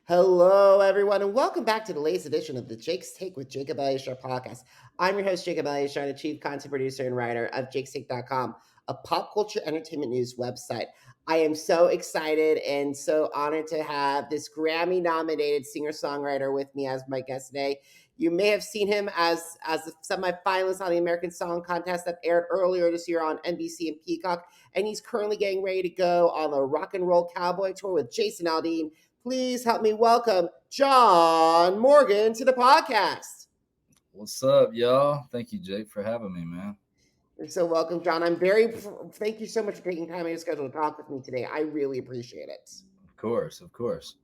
Hello, everyone, and welcome back to the latest edition of the Jake's Take with Jacob Elyachar Podcast. I'm your host, Jacob Elyachar, the chief content producer and writer of jakestake.com, a pop culture entertainment news website. I am so excited and so honored to have this Grammy nominated singer songwriter with me as my guest today. You may have seen him as a semi-finalist on the American Song Contest that aired earlier this year on NBC and Peacock, and he's currently getting ready to go on the Rock and Roll Cowboy Tour with Jason Aldean. Please help me welcome John Morgan to the podcast. What's up, y'all? Thank you, Jake, for having me, man. You're so welcome, John. Thank you so much for taking time out of your schedule to talk with me today. I really appreciate it. Of course, of course.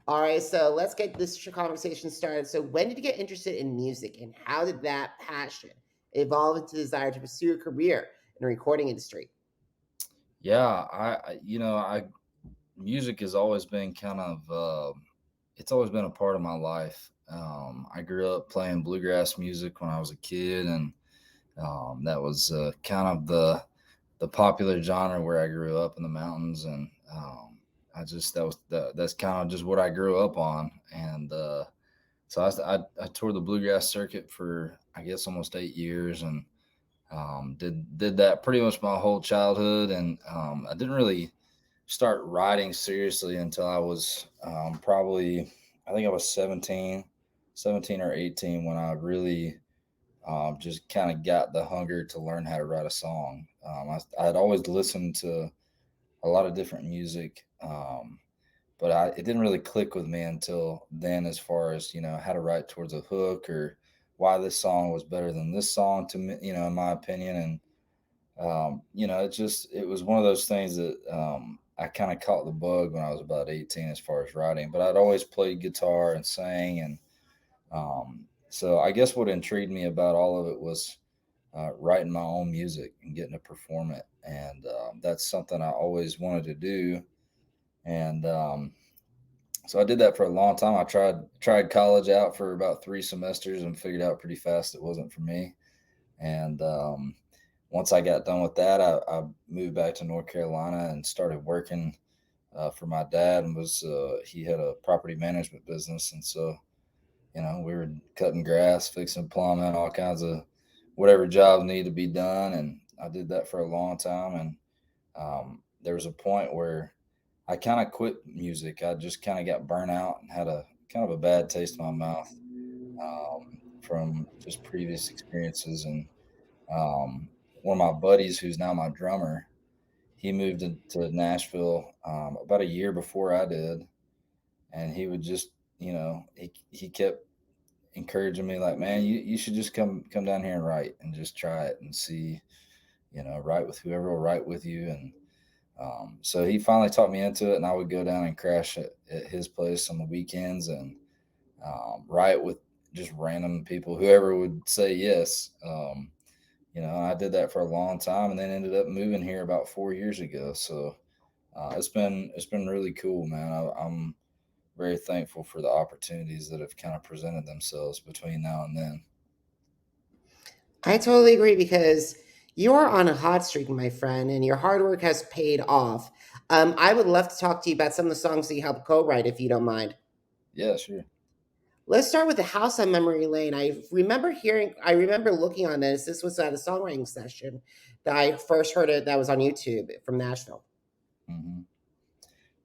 All right, so let's get this conversation started. So, when did you get interested in music, and how did that passion evolve into the desire to pursue a career in the recording industry? Yeah, music has always been it's always been a part of my life. I grew up playing bluegrass music when I was a kid, and that was kind of the popular genre where I grew up in the mountains, and that's kind of just what I grew up on, and so I toured the bluegrass circuit for I guess almost 8 years, and did that pretty much my whole childhood, and I didn't really start writing seriously until I was probably I think I was 17 or 18 when I really just kind of got the hunger to learn how to write a song. I had always listened to a lot of different music, but it didn't really click with me until then, as far as how to write towards a hook, or why this song was better than this song to me, in my opinion. And it was one of those things that I kind of caught the bug when I was about 18 as far as writing. But I'd always played guitar and sang, and so I guess what intrigued me about all of it was writing my own music and getting to perform it, and that's something I always wanted to do. And so I did that for a long time. I tried college out for about 3 semesters and figured out pretty fast it wasn't for me. And once I got done with that, I moved back to North Carolina and started working for my dad. And he had a property management business, and so we were cutting grass, fixing plumbing, all kinds of whatever jobs needed to be done. And I did that for a long time. And there was a point where I kind of quit music. I just kind of got burnt out and had a kind of a bad taste in my mouth from just previous experiences. And one of my buddies, who's now my drummer, he moved to Nashville about a year before I did, and he would just, he kept encouraging me, like, man, you should just come down here and write and just try it and see, write with whoever will write with you. And so he finally talked me into it, and I would go down and crash at his place on the weekends and write with just random people, whoever would say yes. I did that for a long time, and then ended up moving here about 4 years ago. So it's been really cool, man. I'm very thankful for the opportunities that have kind of presented themselves between now and then. I totally agree because you are on a hot streak, my friend, and your hard work has paid off. I would love to talk to you about some of the songs that you helped co-write, if you don't mind. Yeah, sure. Let's start with the House on Memory Lane. I remember looking on this. This was at a songwriting session that I first heard it that was on YouTube from Nashville. hmm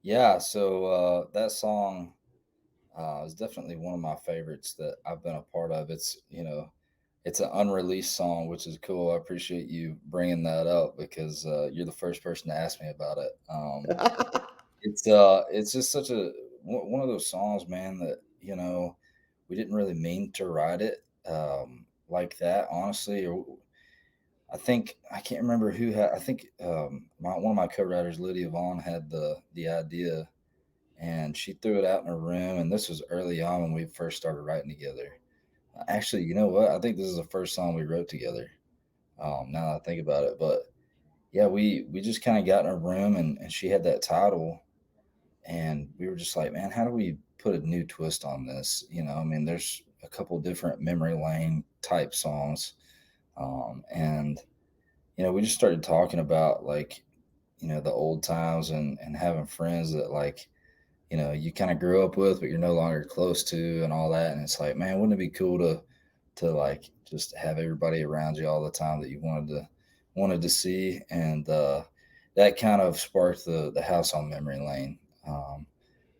Yeah, so that song is definitely one of my favorites that I've been a part of. It's an unreleased song, which is cool. I appreciate you bringing that up because you're the first person to ask me about it. It's just such one of those songs, man, that we didn't really mean to write it like that, honestly. Or I can't remember who had. I think one of my co-writers, Lydia Vaughn, had the idea, and she threw it out in her room. And this was early on when we first started writing together. Actually, you know what? I think this is the first song we wrote together. Now that I think about it, but yeah, we just kind of got in a room, and she had that title, and we were just like, man, how do we put a new twist on this? I mean, there's a couple different memory lane type songs, and we just started talking about, like, the old times, and having friends that, like, you kind of grew up with, but you're no longer close to, and all that. And it's like, man, wouldn't it be cool to like just have everybody around you all the time that you wanted to see? And that kind of sparked the house on memory lane.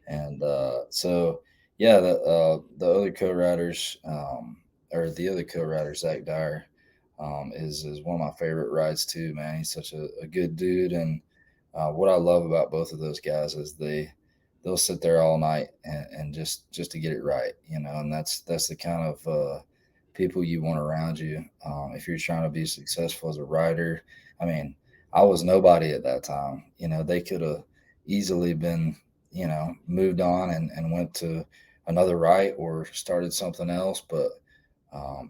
And so yeah, the other co-writers, or the other co-writer, Zach Dyer, is one of my favorite rides too, man. He's such a good dude. And what I love about both of those guys is they'll sit there all night and just to get it right, and that's the kind of people you want around you, if you're trying to be successful as a writer. I mean, I was nobody at that time. They could have easily been, moved on and went to another write or started something else. But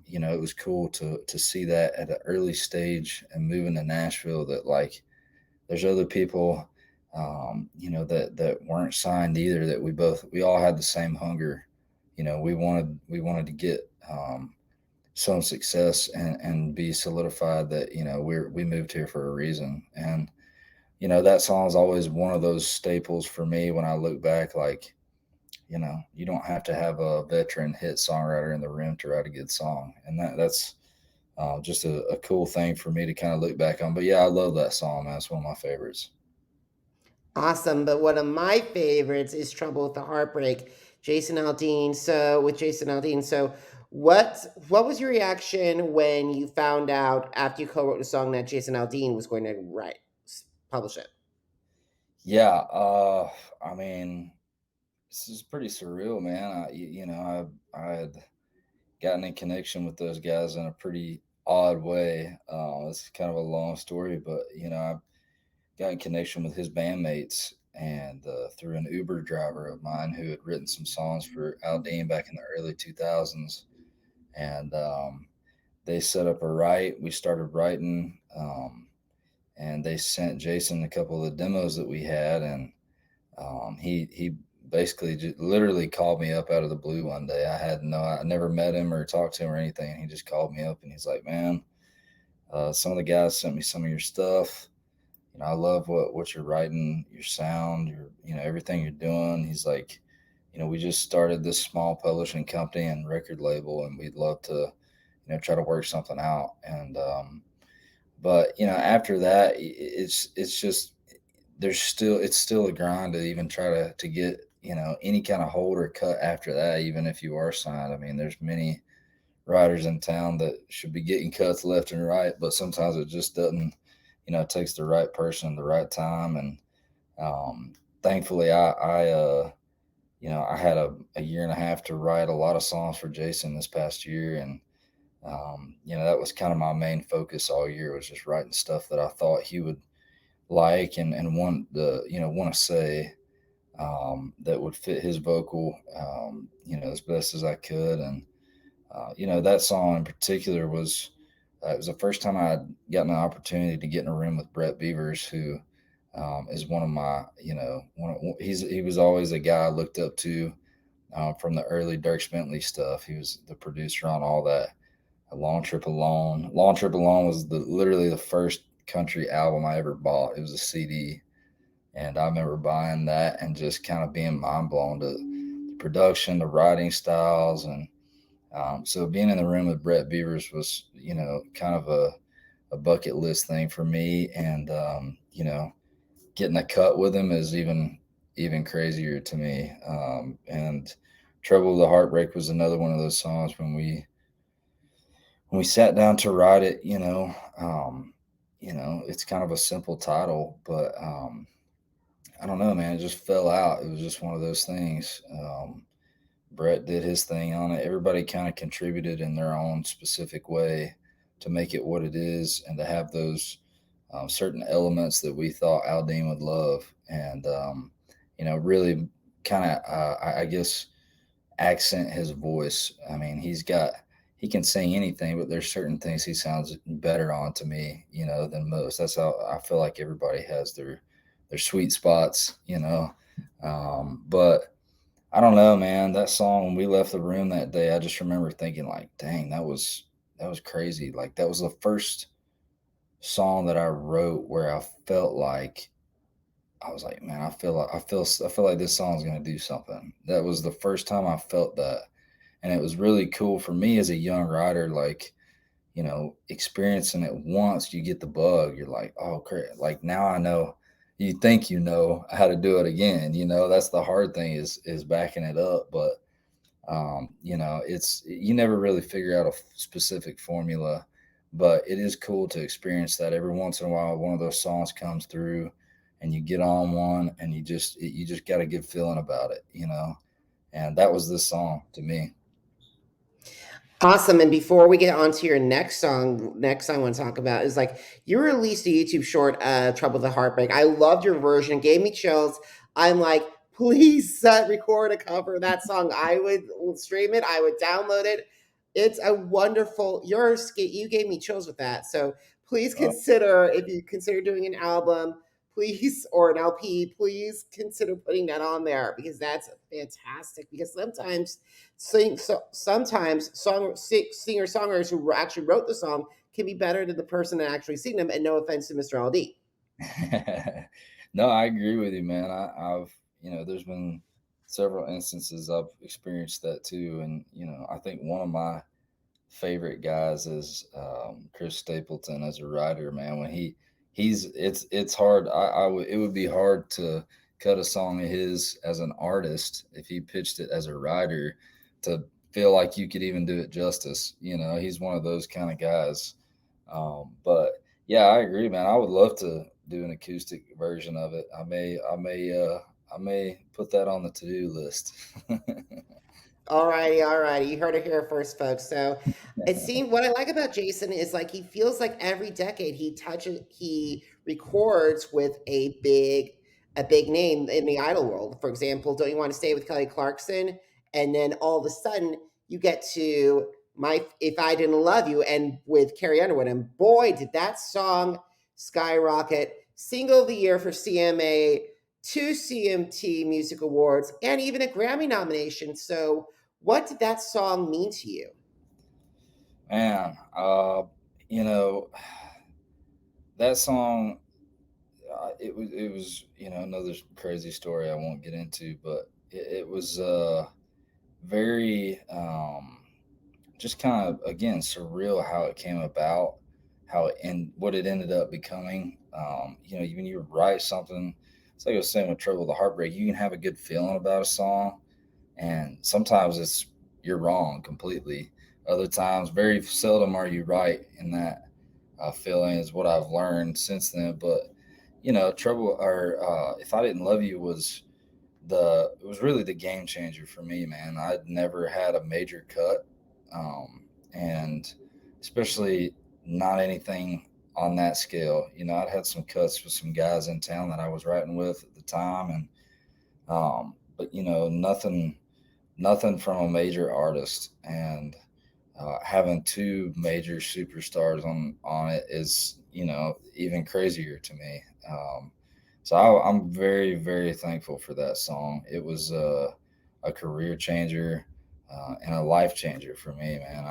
it was cool to see that at an early stage and moving to Nashville, that like there's other people, that weren't signed either, that we all had the same hunger. We wanted to get some success and be solidified that, we moved here for a reason. And that song is always one of those staples for me when I look back. Like, you don't have to have a veteran hit songwriter in the room to write a good song. And that's just a cool thing for me to kind of look back on. But yeah, I love that song, man. It's one of my favorites. Awesome. But one of my favorites is Trouble with the Heartbreak, Jason Aldean. So what was your reaction when you found out after you co-wrote the song that Jason Aldean was going to publish it? Yeah, I mean, this is pretty surreal, man. I had gotten in connection with those guys in a pretty odd way. It's kind of a long story, but I got in connection with his bandmates, and through an Uber driver of mine who had written some songs for Aldean back in the early 2000s. And they set up a write. We started writing, and they sent Jason a couple of the demos that we had. And he basically just literally called me up out of the blue one day. I never met him or talked to him or anything. And he just called me up and he's like, man, some of the guys sent me some of your stuff. I love what you're writing, your sound, everything you're doing. He's like, we just started this small publishing company and record label, and we'd love to, try to work something out. And but after that, it's just it's still a grind to even try to get any kind of hold or cut after that, even if you are signed. I mean, there's many writers in town that should be getting cuts left and right, but sometimes it just doesn't. It takes the right person at the right time. And thankfully, I had a year and a half to write a lot of songs for Jason this past year. And that was kind of my main focus all year, was just writing stuff that I thought he would like and want to say, that would fit his vocal, as best as I could. And that song in particular was, it was the first time I had gotten an opportunity to get in a room with Brett Beavers, who is one of my, he was always a guy I looked up to, from the early Dirk Bentley stuff. He was the producer on all that. A Long Trip Alone. Long Trip Alone was literally the first country album I ever bought. It was a CD, and I remember buying that and just kind of being mind blown to the production, the writing styles. And so being in the room with Brett Beavers was, kind of a bucket list thing for me. And, getting a cut with him is even crazier to me. And Trouble with the Heartbreak was another one of those songs when we sat down to write it. It's kind of a simple title, but I don't know, man. It just fell out. It was just one of those things. Brett did his thing on it. Everybody kind of contributed in their own specific way to make it what it is, and to have those certain elements that we thought Aldean would love. And really kind of, I guess, accent his voice. I mean, he can sing anything, but there's certain things he sounds better on to me, than most. That's how I feel like everybody has their sweet spots, but I don't know, man. That song, when we left the room that day, I just remember thinking like, dang, that was crazy. Like, that was the first song that I wrote where I felt like I was like, man, I feel like this song's gonna do something. That was the first time I felt that, and it was really cool for me as a young writer. Like, experiencing it once, you get the bug. You're like, oh, great! Like now I know. You think you know how to do it again. That's the hard thing is backing it up, but it's you never really figure out a specific formula, but it is cool to experience that every once in a while. One of those songs comes through, and you get on one, and you just got a good feeling about it. And that was this song to me. Awesome. And before we get on to your next song I want to talk about is like you released a YouTube short, Trouble with the Heartbreak. I loved your version. It gave me chills. I'm like, please record a cover of that song. I would stream it. I would download it. It's a wonderful, you gave me chills with that. So please Uh, consider, if you consider doing an album, please, or an LP, please consider putting that on there because that's fantastic. Because sometimes singer songwriters who actually wrote the song can be better than the person that actually sing them. And no offense to Mr. Aldean. no, I agree with you, man. I've there's been several instances I've experienced that too, and I think one of my favorite guys is Chris Stapleton as a writer. Man, when it's hard. It would be hard to cut a song of his as an artist if he pitched it as a writer to feel like you could even do it justice. He's one of those kind of guys. But yeah, I agree, man. I would love to do an acoustic version of it. I may put that on the to-do list. All righty. You heard it here first, folks. So it seemed what I like about Jason is like he feels like every decade he records with a big name in the idol world. For example, Don't You Want to Stay with Kelly Clarkson? And then all of a sudden you get to my If I Didn't Love You and with Carrie Underwood. And boy, did that song skyrocket. Single of the year for CMA, two CMT Music Awards, and even a Grammy nomination. So what did that song mean to you? Man, you know, that song, it was another crazy story I won't get into, but it was very just kind of again surreal how it came about, how it and what it ended up becoming. When you write something, it's like I was saying with Trouble with the Heartbreak, you can have a good feeling about a song, and sometimes you're wrong completely. Other times, very seldom are you right in that feeling is what I've learned since then. But trouble or If I Didn't Love You it was really the game changer for me, man. I'd never had a major cut, and especially not anything on that scale. I'd had some cuts with some guys in town that I was writing with at the time, and but nothing from a major artist. And having two major superstars on it is even crazier to me. So I'm very very thankful for that song. It was a career changer and a life changer for me, man.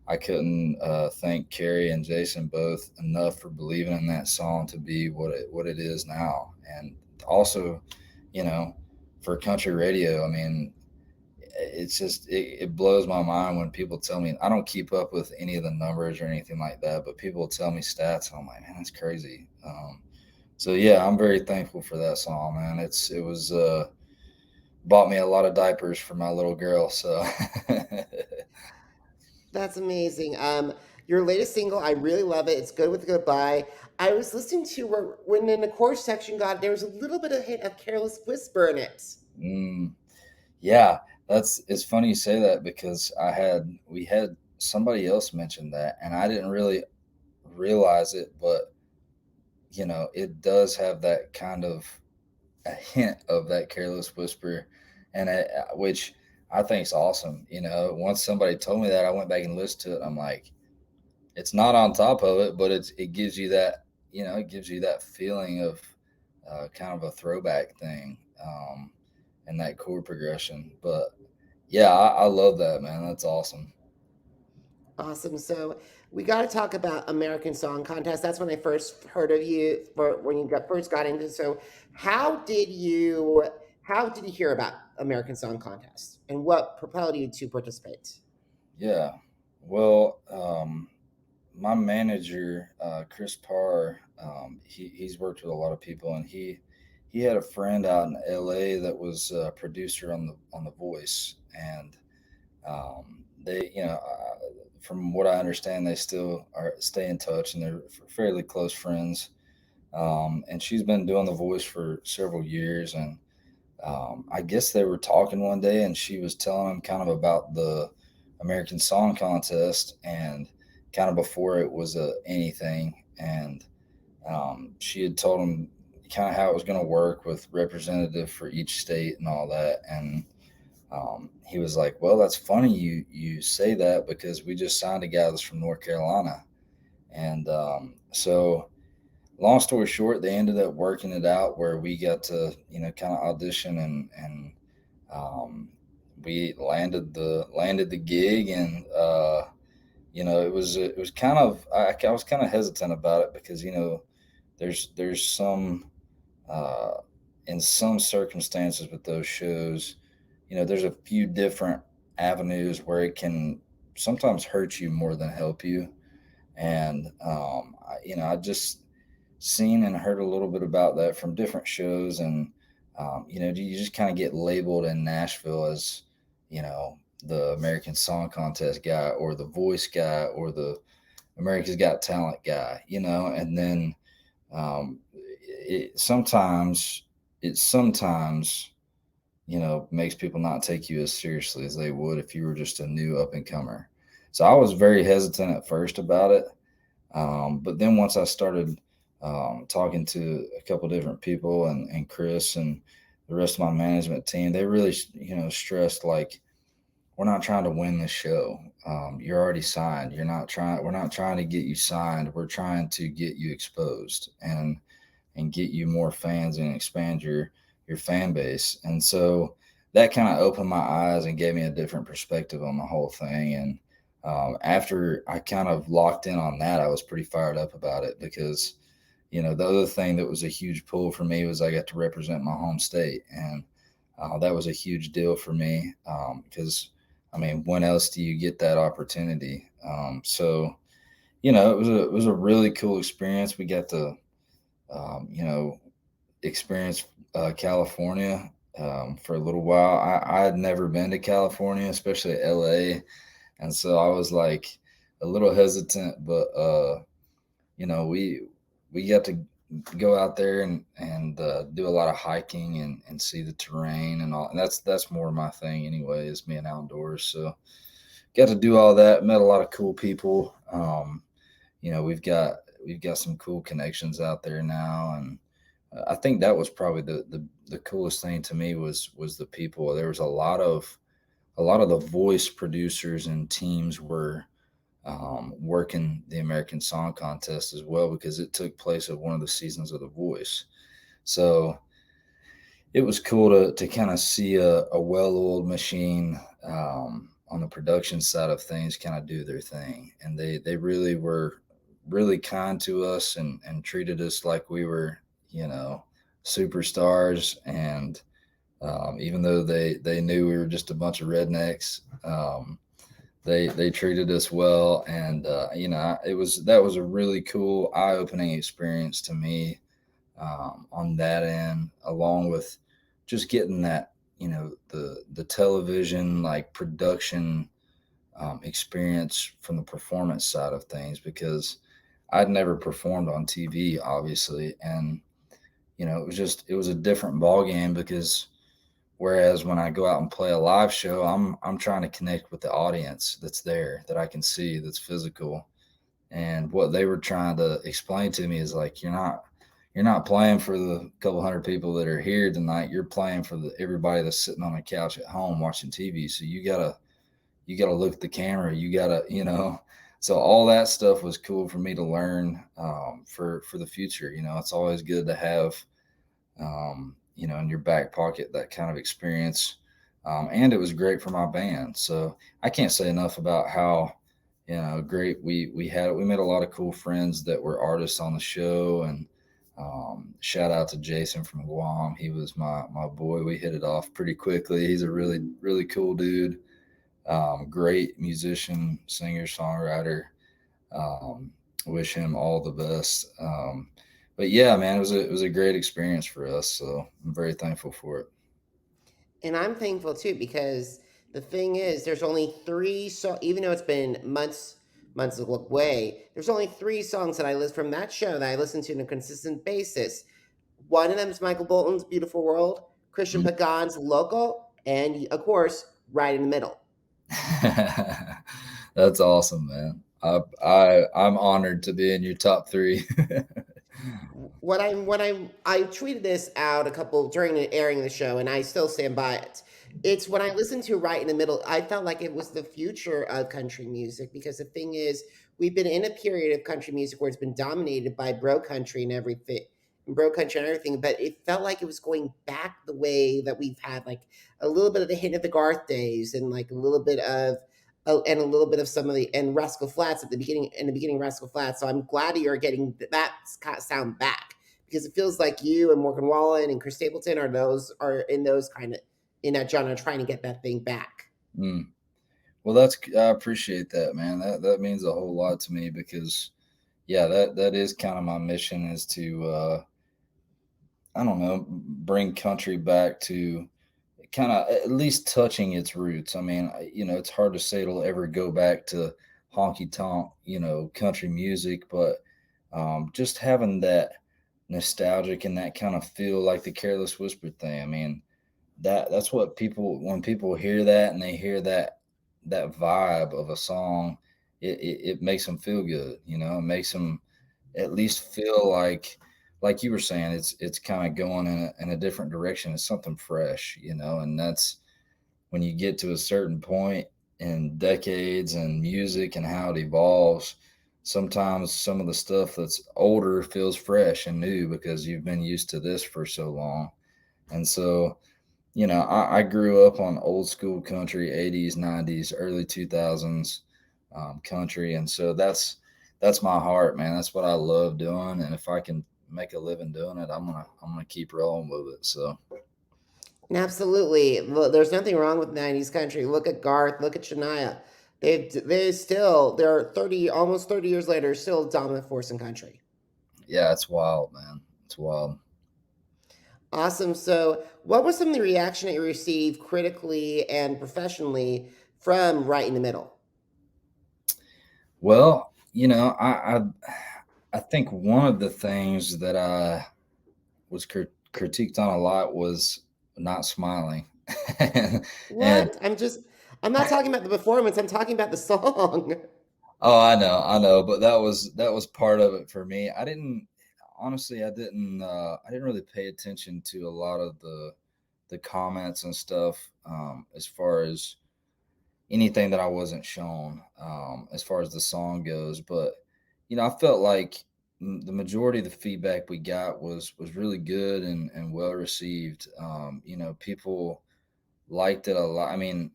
I couldn't thank Carrie and Jason both enough for believing in that song to be what it is now, and also, you know, for country radio. I mean, it blows my mind when people tell me. I don't keep up with any of the numbers or anything like that, but people tell me stats, and I'm like, man, that's crazy. So yeah, I'm very thankful for that song, man. It was bought me a lot of diapers for my little girl. So That's amazing. Your latest single, I really love it. It's good with goodbye. I was listening to when in the chorus section got there was a little bit of hint of careless whisper in it. mm, yeah, it's funny you say that because we had somebody else mention that, and I didn't really realize it, but it does have that kind of a hint of that careless whisper, and which I think is awesome. Once somebody told me that, I went back and listened to it. I'm like, it's not on top of it, but it gives you that it gives you that feeling of kind of a throwback thing, and that chord progression. But yeah, I love that, man. That's awesome. Awesome. So We got to talk about American Song Contest. That's when I first heard of you, for when you first got into. So, how did you how did you hear about American Song Contest, and what propelled you to participate? Yeah. Well, my manager, Chris Parr, he's worked with a lot of people, and he had a friend out in L.A. that was a producer on the Voice, and they, from what I understand, they still are stay in touch, and they're fairly close friends. And she's been doing the Voice for several years, and I guess they were talking one day, and she was telling him kind of about the American Song Contest, and kind of before it was anything, and she had told him kind of how it was going to work with representative for each state and all that, and he was like, "Well, that's funny you say that because we just signed a guy that's from North Carolina," and so long story short, they ended up working it out where we got to kind of audition, and um, we landed the gig, and it was kind of I was kind of hesitant about it because there's some uh, in some circumstances with those shows, there's a few different avenues where it can sometimes hurt you more than help you, and I just seen and heard a little bit about that from different shows, and you just kind of get labeled in Nashville as you know the American Song Contest guy or the Voice guy or the America's Got Talent guy, and then it sometimes makes people not take you as seriously as they would if you were just a new up and comer. So I was very hesitant at first about it, but then once I started talking to a couple different people, and Chris and the rest of my management team, they really stressed like we're not trying to win this show. You're already signed. We're not trying to get you signed. We're trying to get you exposed and get you more fans and expand your fan base. And so that kind of opened my eyes and gave me a different perspective on the whole thing. And after I kind of locked in on that, I was pretty fired up about it because the other thing that was a huge pull for me was I got to represent my home state, and that was a huge deal for me because I mean, when else do you get that opportunity? So it was a really cool experience. We got to experience California for a little while. I had never been to California, especially LA, and so I was like a little hesitant, but we got to go out there and do a lot of hiking and see the terrain and all. And that's more my thing anyway, is being outdoors. So got to do all that. Met a lot of cool people. We've got some cool connections out there now, and I think that was probably the coolest thing to me was the people. There was a lot of the voice producers and teams were working the American Song Contest as well because it took place at one of the seasons of The Voice. So it was cool to kind of see a well-oiled machine on the production side of things kind of do their thing. And they really were really kind to us and treated us like we were, superstars. And even though they knew we were just a bunch of rednecks, they treated us well, and that was a really cool eye-opening experience to me on that end, along with just getting that the television like production experience from the performance side of things, because I'd never performed on TV, obviously, and it was a different ball game because whereas when I go out and play a live show, I'm trying to connect with the audience that's there, that I can see, that's physical. And what they were trying to explain to me is like you're not playing for the couple hundred people that are here tonight. You're playing for everybody that's sitting on a couch at home watching TV. So you gotta look at the camera. You gotta So all that stuff was cool for me to learn for the future. It's always good to have in your back pocket, that kind of experience. And it was great for my band. So I can't say enough about how great. We met a lot of cool friends that were artists on the show, and shout out to Jason from Guam. He was my boy. We hit it off pretty quickly. He's a really cool dude. Great musician, singer, songwriter. Um, Wish him all the best. But yeah, man, it was a great experience for us. So I'm very thankful for it. And I'm thankful too because the thing is, there's only three. So even though it's been months away, there's only three songs that I list from that show that I listen to on a consistent basis. One of them is Michael Bolton's "Beautiful World," Christian Mm. Pagan's "Local," and of course, "Right in the Middle." That's awesome, man. I'm honored to be in your top three. I tweeted this out a couple during the airing of the show, and I still stand by it. It's when I listened to Right in the Middle, I felt like it was the future of country music because the thing is, we've been in a period of country music where it's been dominated by bro country and everything, but it felt like it was going back the way that we've had like a little bit of the hint of the Garth days and like a little bit of and a little bit of some of the and Rascal Flats at the beginning in the beginning Rascal Flats. So I'm glad you're getting that sound back because it feels like you and Morgan Wallen and Chris Stapleton are in those kind of in that genre trying to get that thing back. Mm. Well, I appreciate that, man. That means a whole lot to me because yeah, that is kind of my mission is to I don't know, bring country back to kind of at least touching its roots. I mean, it's hard to say it'll ever go back to honky tonk, country music, but just having that nostalgic and that kind of feel like the Careless Whisper thing. I mean, that's what people when people hear that and they hear that vibe of a song, it makes them feel good. It makes them at least feel like you were saying, it's kind of going in a different direction. It's something fresh, and that's when you get to a certain point in decades and music and how it evolves. Sometimes some of the stuff that's older feels fresh and new because you've been used to this for so long. And so, I grew up on old school country, 80s, 90s, early 2000s country. And so that's my heart, man. That's what I love doing. And if I can make a living doing it, I'm gonna keep rolling with it. So And absolutely, well, there's nothing wrong with '90s country. Look at Garth. Look at Shania. They're 30 almost 30 years later still a dominant force in country. yeah, it's wild, man. It's wild. Awesome. So, what was some of the reaction that you received critically and professionally from Right in the Middle? Well, I think one of the things that I was critiqued on a lot was not smiling. and What? I'm not talking about the performance. I'm talking about the song. Oh, I know, but that was part of it for me. I didn't honestly, I didn't really pay attention to a lot of the comments and stuff as far as anything that I wasn't shown as far as the song goes, but I felt like the majority of the feedback we got was really good and well received. People liked it a lot. I mean,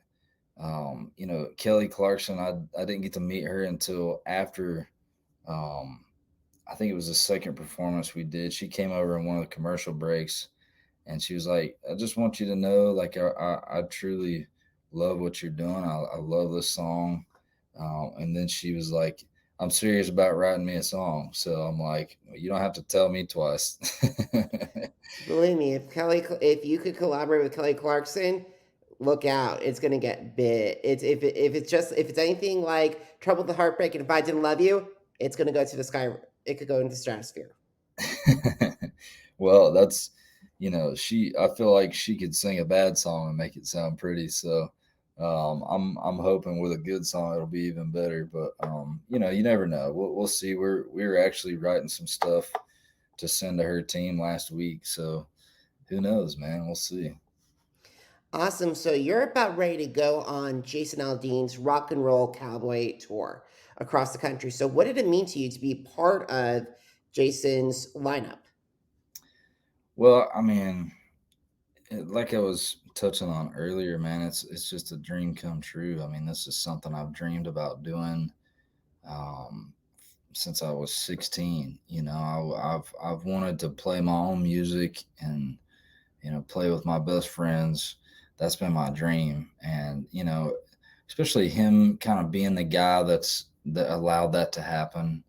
Kelly Clarkson, I didn't get to meet her until after, um, I think it was the second performance we did. She came over in one of the commercial breaks and she was like, I just want you to know, like, I truly love what you're doing. I love this song. And then she was like, I'm serious about writing me a song. So I'm like, well, you don't have to tell me twice. Believe me, if you could collaborate with Kelly Clarkson, look out. It's gonna get big. If it's anything like Trouble with the Heartbreak and If I Didn't Love You, it's gonna go to the sky. It could go into the stratosphere. Well, I feel like she could sing a bad song and make it sound pretty. So I'm hoping with a good song it'll be even better. But you never know. We'll see. We were actually writing some stuff to send to her team last week. So who knows, man? We'll see. Awesome. So you're about ready to go on Jason Aldean's rock and roll cowboy tour across the country. So what did it mean to you to be part of Jason's lineup? Well, I mean, like I was touching on earlier, man, it's just a dream come true. I mean, this is something I've dreamed about doing um, since I was 16. I've wanted to play my own music and play with my best friends. That's been my dream, and especially him kind of being the guy that allowed that to happen,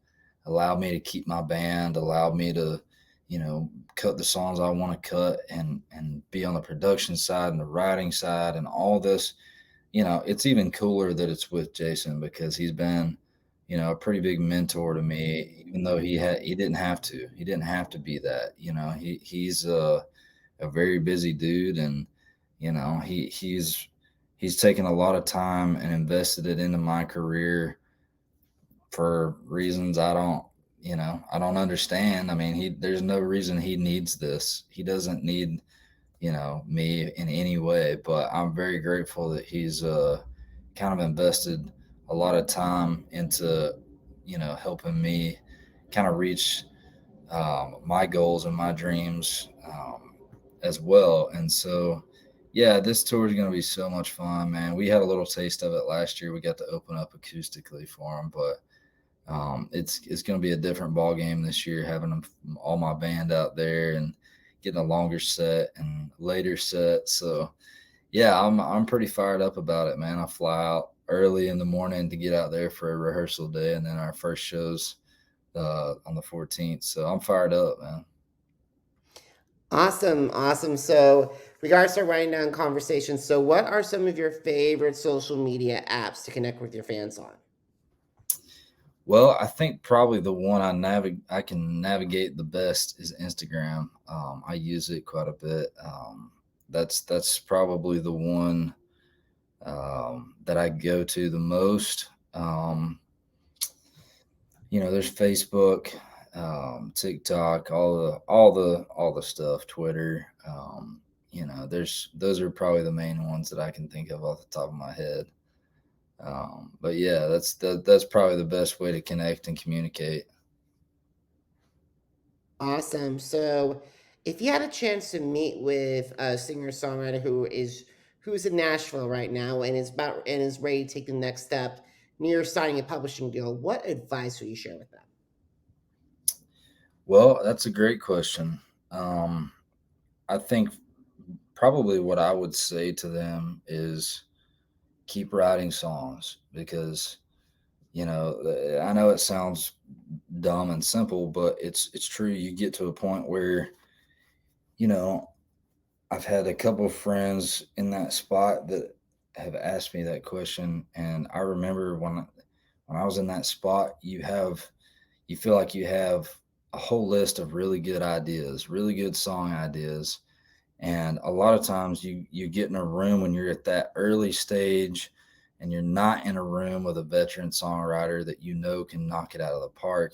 allowed me to keep my band, allowed me to cut the songs I want to cut and be on the production side and the writing side and all this. It's even cooler that it's with Jason because he's been, a pretty big mentor to me, even though he didn't have to be that. He's a very busy dude, and he's taken a lot of time and invested it into my career for reasons I don't understand. I mean, there's no reason he needs this. He doesn't need me in any way, but I'm very grateful that he's kind of invested a lot of time into helping me kind of reach my goals and my dreams as well. And so, yeah, this tour is going to be so much fun, man. We had a little taste of it last year. We got to open up acoustically for him, but it's going to be a different ball game this year, having all my band out there and getting a longer set and later set. So yeah, I'm pretty fired up about it, man. I fly out early in the morning to get out there for a rehearsal day, and then our first shows on the 14th. So I'm fired up, man. Awesome, awesome. So we gotta start writing down conversations. So what are some of your favorite social media apps to connect with your fans on? Well, I think probably the one I can navigate the best is Instagram. I use it quite a bit. That's probably the one that I go to the most. There's Facebook, TikTok, all the stuff, Twitter. Those are probably the main ones that I can think of off the top of my head. But yeah, that's probably the best way to connect and communicate. Awesome. So if you had a chance to meet with a singer songwriter who's in Nashville right now and is ready to take the next step near signing a publishing deal, what advice would you share with them? Well, that's a great question. Um, I think probably what I would say to them is keep writing songs because I know it sounds dumb and simple, but it's true. You get to a point where you know I've had a couple of friends in that spot that have asked me that question, and I remember when I was in that spot, you feel like you have a whole list of really good ideas, really good song ideas, and a lot of times you get in a room when you're at that early stage, and you're not in a room with a veteran songwriter that can knock it out of the park.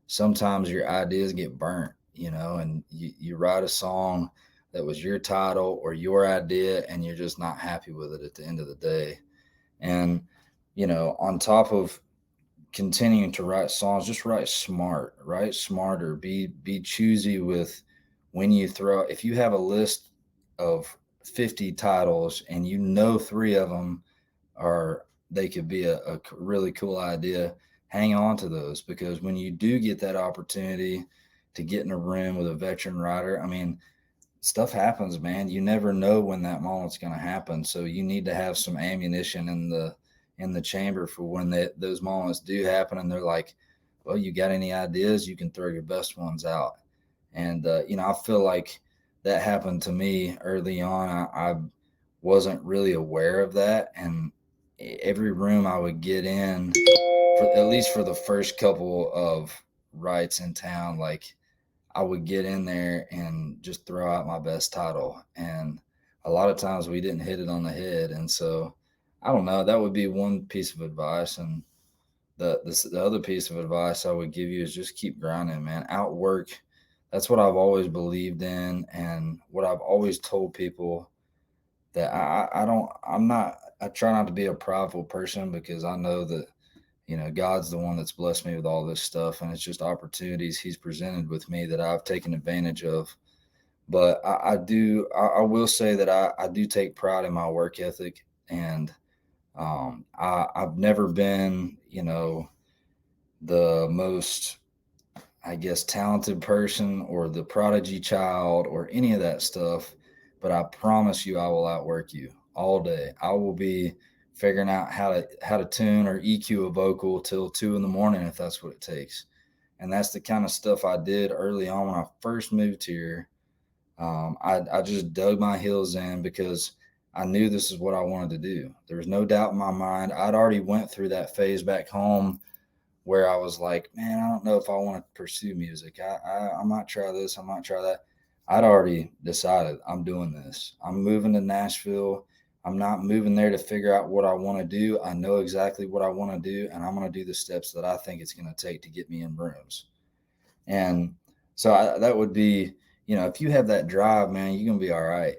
Sometimes your ideas get burnt, and you write a song that was your title or your idea, and you're just not happy with it at the end of the day. And on top of continuing to write songs, just write smarter, be choosy with when you throw. If you have a list of 50 titles and three of them are they could be a really cool idea, hang on to those, because when you do get that opportunity to get in a room with a veteran writer, I mean, stuff happens, man. You never know when that moment's going to happen, so you need to have some ammunition in the chamber for when those moments do happen and they're like, well, you got any ideas? You can throw your best ones out. And I feel like that happened to me early on. I wasn't really aware of that, and every room I would get in, for at least for the first couple of rights in town, like I would get in there and just throw out my best title, and a lot of times we didn't hit it on the head. And so I don't know, that would be one piece of advice. And the other piece of advice I would give you is just keep grinding, man. Outwork. That's what I've always believed in, and what I've always told people, that I try not to be a prideful person, because I know that God's the one that's blessed me with all this stuff, and it's just opportunities He's presented with me that I've taken advantage of. But I will say that I do take pride in my work ethic, and I've never been the most, I guess, talented person or the prodigy child or any of that stuff, but I promise you I will outwork you all day. I will be figuring out how to tune or EQ a vocal till 2 in the morning if that's what it takes. And that's the kind of stuff I did early on when I first moved here. I just dug my heels in because I knew this is what I wanted to do. There was no doubt in my mind. I'd already went through that phase back home where I was like, man, I don't know if I want to pursue music. I might try this. I might try that. I'd already decided I'm doing this. I'm moving to Nashville. I'm not moving there to figure out what I want to do. I know exactly what I want to do, and I'm going to do the steps that I think it's going to take to get me in rooms. And so that would be, if you have that drive, man, you're going to be all right.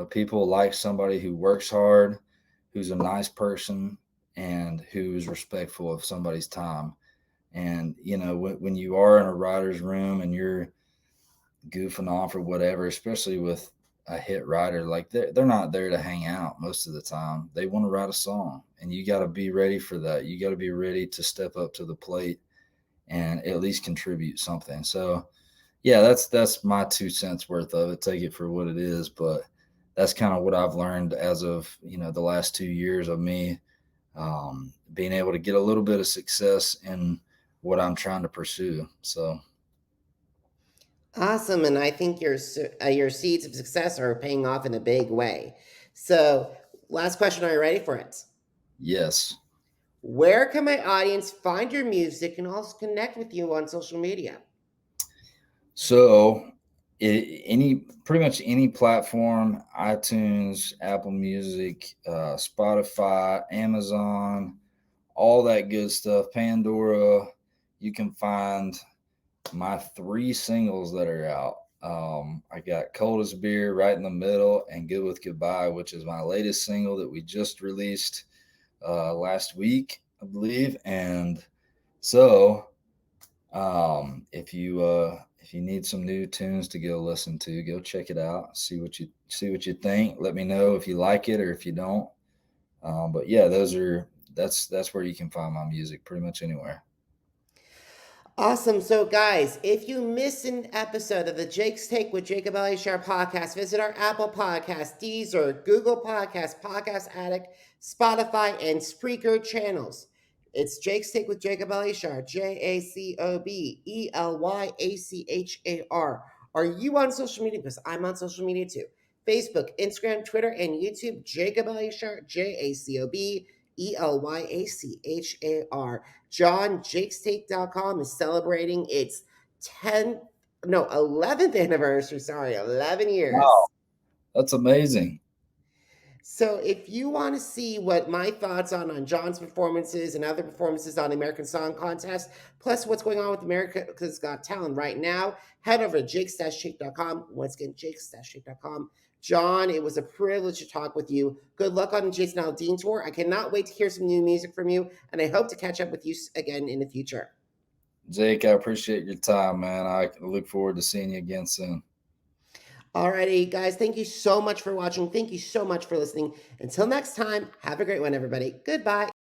People like somebody who works hard, who's a nice person, and who's respectful of somebody's time. And, when you are in a writer's room and you're goofing off or whatever, especially with a hit writer, like they're not there to hang out most of the time. They want to write a song, and you got to be ready for that. You got to be ready to step up to the plate and at least contribute something. So yeah, that's my 2 cents worth of it. Take it for what it is, but that's kind of what I've learned as of, the last 2 years of me being able to get a little bit of success in what I'm trying to pursue. So Awesome, and I think your seeds of success are paying off in a big way. So, last question: are you ready for it? yes. Where can my audience find your music and also connect with you on social media? So pretty much any platform, iTunes, Apple Music, Spotify, Amazon, all that good stuff, Pandora, you can find my 3 singles that are out. I got Cold as Beer right in the middle and Good with Goodbye, which is my latest single that we just released last week, I believe. And so if you need some new tunes to go listen to, go check it out. See what you think. Let me know if you like it or if you don't. But yeah, that's where you can find my music pretty much anywhere. Awesome. So, guys, if you miss an episode of the Jake's Take with Jacob Elyachar podcast, visit our Apple Podcast, Deezer, Google Podcast, Podcast Addict, Spotify, and Spreaker channels. It's Jake's Take with Jacob Elyachar, JACOB ELYACHAR. Are you on social media? Because I'm on social media too. Facebook, Instagram, Twitter, and YouTube, Jacob Elyachar, JACOB ELYACHAR. JakesTake.com is celebrating its 11th anniversary. Sorry, 11 years. Wow, that's amazing. So if you want to see what my thoughts on John's performances and other performances on the American Song Contest, plus what's going on with America's Got Talent right now, head over to jakes-shake.com. Once again, jakes-shake.com. John, it was a privilege to talk with you. Good luck on the Jason Aldean tour. I cannot wait to hear some new music from you, and I hope to catch up with you again in the future. Jake, I appreciate your time, man. I look forward to seeing you again soon. Alrighty, guys, thank you so much for watching. Thank you so much for listening. Until next time, have a great one, everybody. Goodbye.